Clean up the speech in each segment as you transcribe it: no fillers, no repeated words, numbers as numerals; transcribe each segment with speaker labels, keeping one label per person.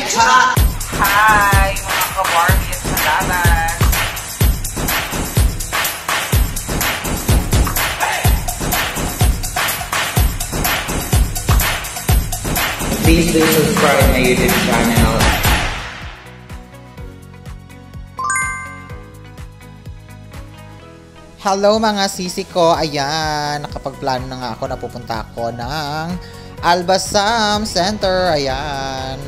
Speaker 1: Hi, mga ka-Barbie at salamat. Please do subscribe my YouTube channel.
Speaker 2: Hello mga sisi ko, ayan, nakapagplano na nga ako na pupunta ako ng Albasam Center, ayan.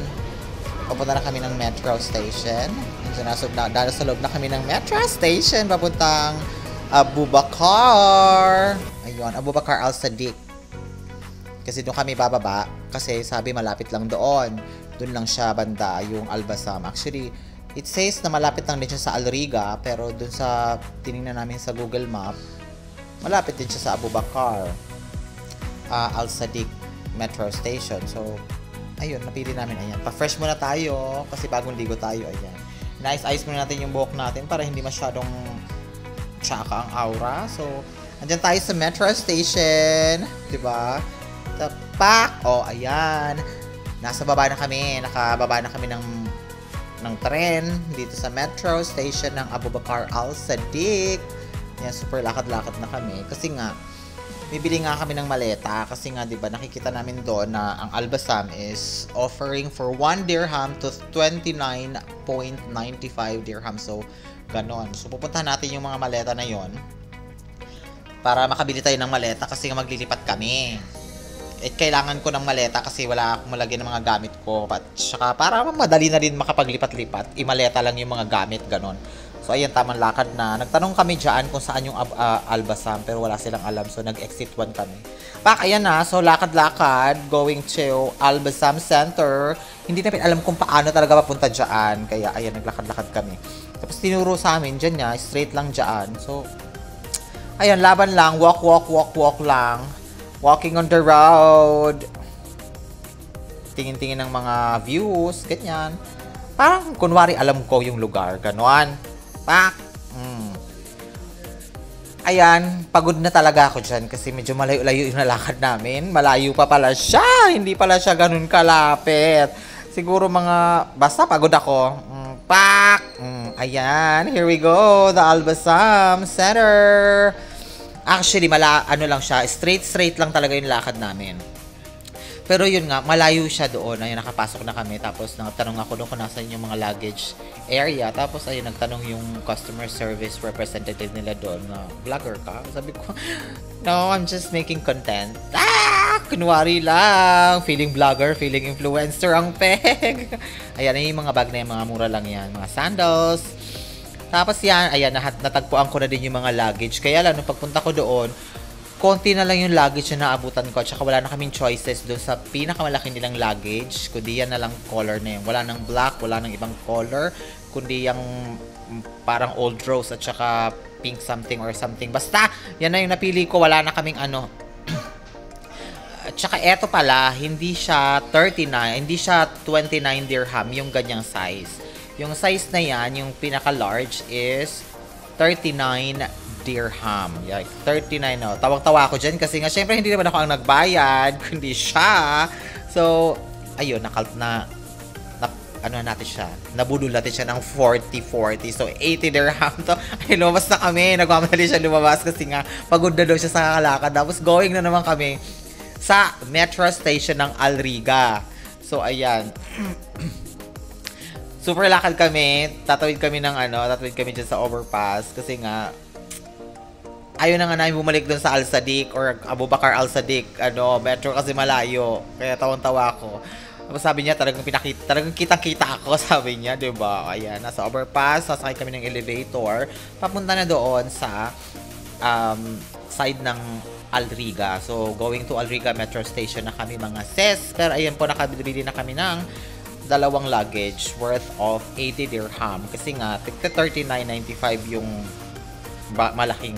Speaker 2: Papunta na kami ng metro station. Dahil sa loob na kami ng metro station, papuntang Abubakar. Ayun, Abubakar Al-Sadiq. Kasi doon kami bababa, kasi sabi malapit lang doon. Doon lang siya banda, yung Albasam. Actually, it says na malapit lang din siya sa Alriga, pero dun sa tinignan namin sa Google Map, malapit din siya sa Abubakar Al-Sadiq Metro Station. So, ayun, napili namin, ayan. Pa-fresh muna tayo, kasi bagong ligo tayo, ayan. Nice-ice muna natin yung buhok natin para hindi masyadong tsaka ang aura. So, andyan tayo sa Metro Station, diba? Tapak! O, ayan. Nasa baba na kami, nakababa na kami ng tren dito sa metro station ng Abubakar Al-Sadiq. Yan, super lakad-lakad na kami. Kasi nga, bibili nga kami ng maleta. Kasi nga, di ba, nakikita namin doon na ang Albasam is offering for 1 dirham to 29.95 dirham. So, ganon. So, pupuntahan natin yung mga maleta na yon para makabili tayo ng maleta kasi nga maglilipat kami. Kailangan ko ng maleta kasi wala akong malagyan ng mga gamit ko. At saka para madali na rin makapaglipat-lipat, imaleta lang yung mga gamit, ganon. So, ayan, tamang lakad na. Nagtanong kami dyan kung saan yung Albasam, pero wala silang alam. So, nag-exit 1 kami. Ayan na. So, lakad-lakad, going to Albasam Center. Hindi namin alam kung paano talaga papunta dyan. Kaya, ayan, naglakad-lakad kami. Tapos, tinuro sa amin, dyan niya, straight lang dyan. So, ayan, laban lang. Walk lang. Walking on the road. Tingin-tingin ng mga views, ganyan. Parang, kunwari, alam ko yung lugar. Ganon. Ayan, pagod na talaga ako dyan kasi medyo malayo-layo yung nalakad namin. Malayo pa pala siya. Hindi pala siya ganun kalapit. Siguro basta pagod ako. Ayan, here we go. The Albasam Center. Actually, ano lang siya, straight lang talaga yung lakad namin. Pero yun nga, malayo siya doon. Ayun, nakapasok na kami. Tapos, nagtanong ako doon kung nasan yung mga luggage area. Tapos, ayun, nagtanong yung customer service representative nila doon na, vlogger ka? Sabi ko, no, I'm just making content. Kunwari lang. Feeling vlogger, feeling influencer ang peg. Ayan, yung mga bag na yung mga mura lang yan. Mga sandals. Tapos yan, ayan, natagpuan ko na din yung mga luggage. Kaya lang, nung pagpunta ko doon, konti na lang yung luggage na naabutan ko. At saka wala na kaming choices doon sa pinakamalaki nilang luggage. Kundi yan na lang color na yun. Wala nang black, wala nang ibang color. Kundi yung parang old rose at saka pink something or something. Basta, yan na yung napili ko. Wala na kaming ano. At saka eto pala, hindi siya 39, hindi siya 29 dirham yung ganyang size. Yung size na yan, yung pinaka-large is 39 dirham. Like, 39, no. Tawag-tawa ako dyan kasi nga, syempre, hindi naman ako ang nagbayad, kundi siya. So, ayun, ano natin siya, nabudol natin siya ng 40. So, 80 dirham to. Ay, lumabas na kami. Nagmamadali siya lumabas kasi nga, pagod na daw siya sa kalakad. Tapos, going na naman kami sa metro station ng Alriga. So, ayan. Super lakad kami, tatawid kami dyan sa overpass kasi nga ayaw na nga namin bumalik doon sa Al-Sadiq or Abubakar Al-Sadiq, metro kasi malayo. Kaya tawang-tawa ako. Tapos sabi niya, talagang kitang-kita ako, sabi niya, 'di ba? Ayan, nasa overpass, sasakay kami ng elevator, papunta na doon sa side ng Alriga. So, going to Alriga Metro Station na kami mga sis. Pero ayun po, nakabili na kami ng dalawang luggage worth of 80 dirham. Kasi nga, 39.95 yung malaking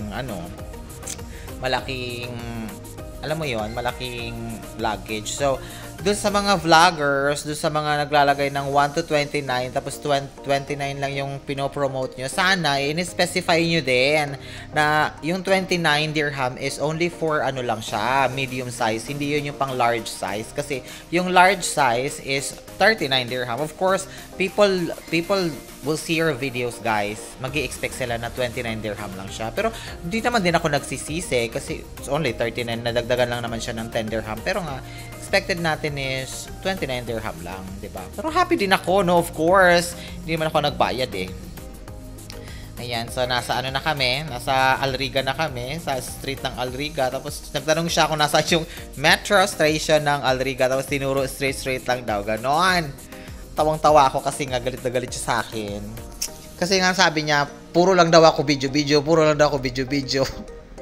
Speaker 2: alam mo yon, malaking luggage. So, Doon sa mga vloggers, doon sa mga naglalagay ng 1 to 29, tapos 29 lang yung pinopromote nyo, sana, in-specify nyo din na yung 29 dirham is only for ano lang siya, medium size. Hindi yun yung pang large size. Kasi yung large size is 39 dirham. Of course, people will see your videos, guys. Mag-i-expect sila na 29 dirham lang siya. Pero, di naman din ako nagsisisi kasi it's only 39, nadagdagan lang naman siya ng 10 dirham. Pero nga, expected natin is 29 dirham lang, di ba? Pero happy din ako, no? Of course. Hindi naman ako nagbayad eh. Ayan, so nasa ano na kami, nasa Alriga na kami, sa street ng Alriga. Tapos nagtanong siya kung nasa yung metro station ng Alriga. Tapos tinuro straight lang daw, ganon. Tawang-tawa ako kasi nga galit na galit siya sa akin. Kasi nga sabi niya, puro lang daw ako video-video, puro lang daw ako video-video.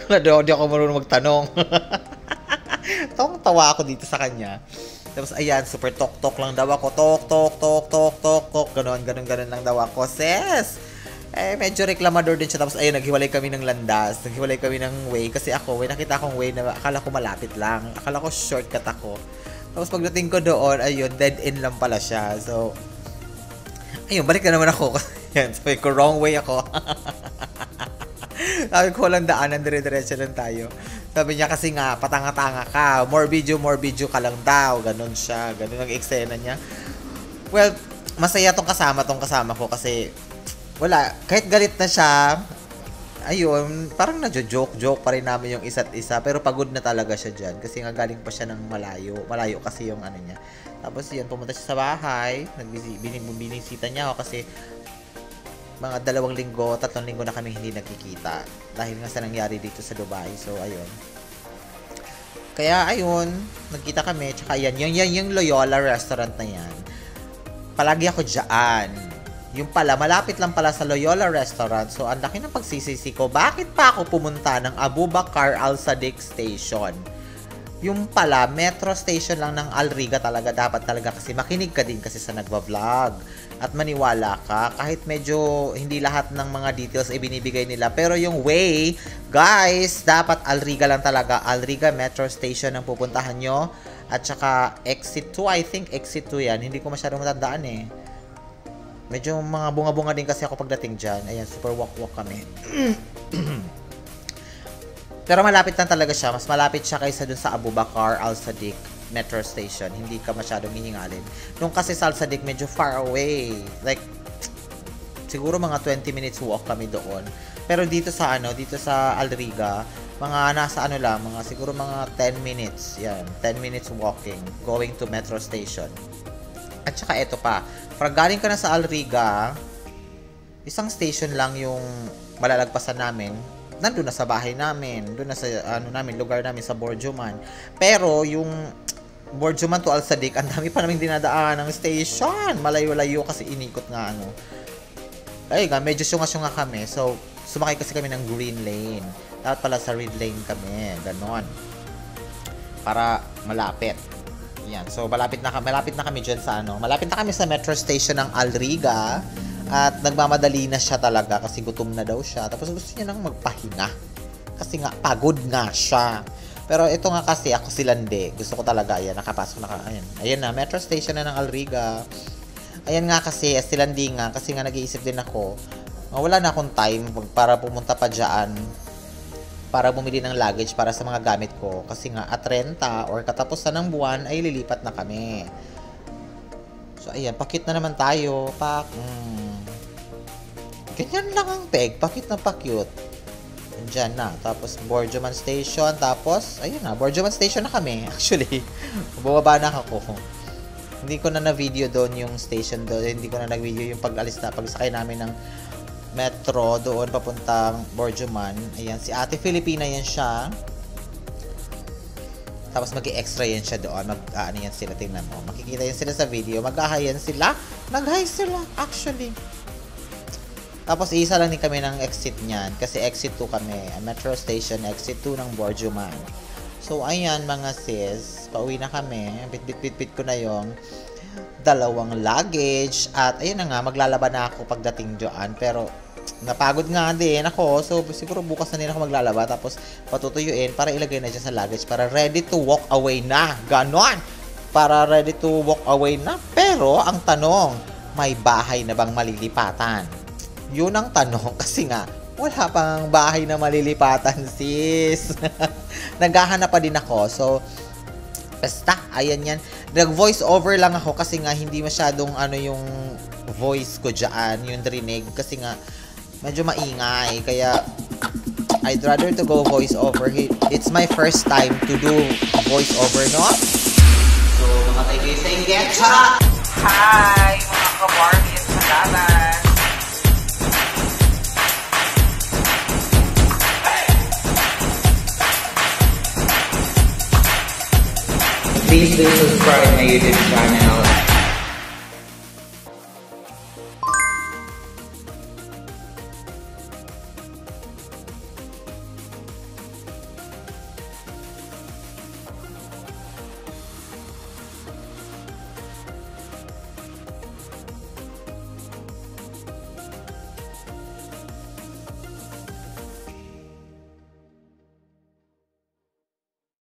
Speaker 2: Wala daw, di ako marunong magtanong. Tawang-tawa ako dito sa kanya. Tapos ayan, super tok-tok lang daw ako. Tok. Ganon lang daw ako. Sis! Eh, medyo reklamador din siya. Tapos ayun, naghiwalay kami ng landas. Naghiwalay kami ng way. Kasi ako, nakita akong way na akala ko malapit lang. Akala ko shortcut ako. Tapos pagdating ko doon, ayun, dead end lang pala siya. So, ayun, balik na naman ako. Yan, sabi ko, wrong way ako. Sabi ko, walang daanan, dire-diretso lang tayo. Sabi niya kasi nga, patanga-tanga ka. More video ka lang daw. Ganon siya. Ganon ang eksena niya. Well, masaya tong kasama ko kasi wala, kahit galit na siya, ayun, parang nadjo-joke pa rin namin yung isa't isa. Pero pagod na talaga siya dyan. Kasi nga galing pa siya ng malayo. Malayo kasi yung ano niya. Tapos yun, pumunta siya sa bahay. Binisita niya ako kasi mga 2 linggo, 3 linggo na kami hindi nagkikita. Dahil nga sa nangyari dito sa Dubai. So, ayun. Kaya, ayun, nagkita kami. Tsaka yan, yung Loyola restaurant na yan. Palagi ako dyan. Yung pala, malapit lang pala sa Loyola restaurant. So, ang laki ng pagsisisi ko. Bakit pa ako pumunta ng Abu Bakar Al-Sadiq Station? Yung pala, metro station lang ng Alriga talaga. Dapat talaga kasi makinig ka din kasi sa nagva-vlog. At maniwala ka. Kahit medyo hindi lahat ng mga details ay binibigay nila. Pero yung way, guys, dapat Alriga lang talaga. Alriga Metro Station ang pupuntahan nyo. At saka exit 2, I think exit 2 yan. Hindi ko masyadong matandaan eh. Medyo mga bunga-bunga din kasi ako pagdating dyan. Ayan, super walk-walk kami. Pero malapit lang talaga siya. Mas malapit siya kaysa dun sa Abu Bakar Al-Sadiq Metro Station. Hindi ka masyadong hihingalin. Nung kasi sa Al-Sadiq, medyo far away. Like, siguro mga 20 minutes walk kami doon. Pero dito sa dito sa Alriga, mga nasa lang, siguro mga 10 minutes. Yan, 10 minutes walking, going to Metro Station. At saka ito pa, pag galing ka na sa Alriga, isang station lang yung malalagpasan namin. Nandun na sa bahay namin, doon na sa lugar namin sa Borjuman. Pero yung Borjuman to Al-Sadiq, ang dami pa naming dinadaan ng station. Malayo-layo kasi inikot nga Ay, medyo syunga-syunga kami. So, sumakay kasi kami ng green lane. Dapat pala sa red lane kami, ganon. Para malapit. Yan. So, malapit na kami dyan sa malapit na kami sa metro station ng Alriga. At nagmamadali na siya talaga kasi gutom na daw siya. Tapos gusto niya nang magpahinga. Kasi nga, pagod nga siya. Pero ito nga kasi, ako silande. Gusto ko talaga, ayan, nakapasok na ayan na, metro station na ng Alriga. Ayan nga kasi, silandi nga. Kasi nga nag-iisip din ako. Wala na akong time para pumunta pa dyan. Para bumili ng luggage para sa mga gamit ko. Kasi nga, at 30 or katapusan ng buwan, ay lilipat na kami. So, ayan, pakit na naman tayo. Ganyan lang ang peg. Pakit na pa-cute. Diyan na. Tapos, Borjuman Station. Tapos, ayun na. Borjuman Station na kami. Actually, bumaba na ako. Hindi ko na na-video doon yung station doon. Hindi ko na nag-video yung pagsakay namin ng metro doon papuntang Borjuman. Ayan. Si Ate Filipina yan siya. Tapos mag-i-extra yan siya doon. Yan sila. Tingnan mo. Makikita yan sila sa video. Mag-ahay yan sila. Nag-hi sila. Actually. Tapos, isa lang din kami ng exit niyan. Kasi exit 2 kami. Metro station, exit 2 ng Borjuman. So, ayan mga sis. Pauwi na kami. Bit ko na yung 2 luggage. At, ayun na nga, maglalaba na ako pagdating doon. Pero, napagod nga din ako. So, siguro bukas na din ako maglalaba. Tapos, patutuyuin para ilagay na dyan sa luggage. Para ready to walk away na. Ganon! para ready to walk away na. Pero ang tanong, may bahay na bang malilipatan? Yun ang tanong kasi nga, wala pang bahay na malilipatan, sis. Naghahanap pa din ako. So, basta, ayan yan. Nag-voice over lang ako kasi nga hindi masyadong yung voice ko dyan, yung rinig. Kasi nga, medyo maingay. Kaya, I'd rather to go voice over. It's my first time to do voice over, no? So, mga kaibigan, getcha!
Speaker 1: Hi, mga ka-Barbie at Sagalan. Please do subscribe my YouTube channel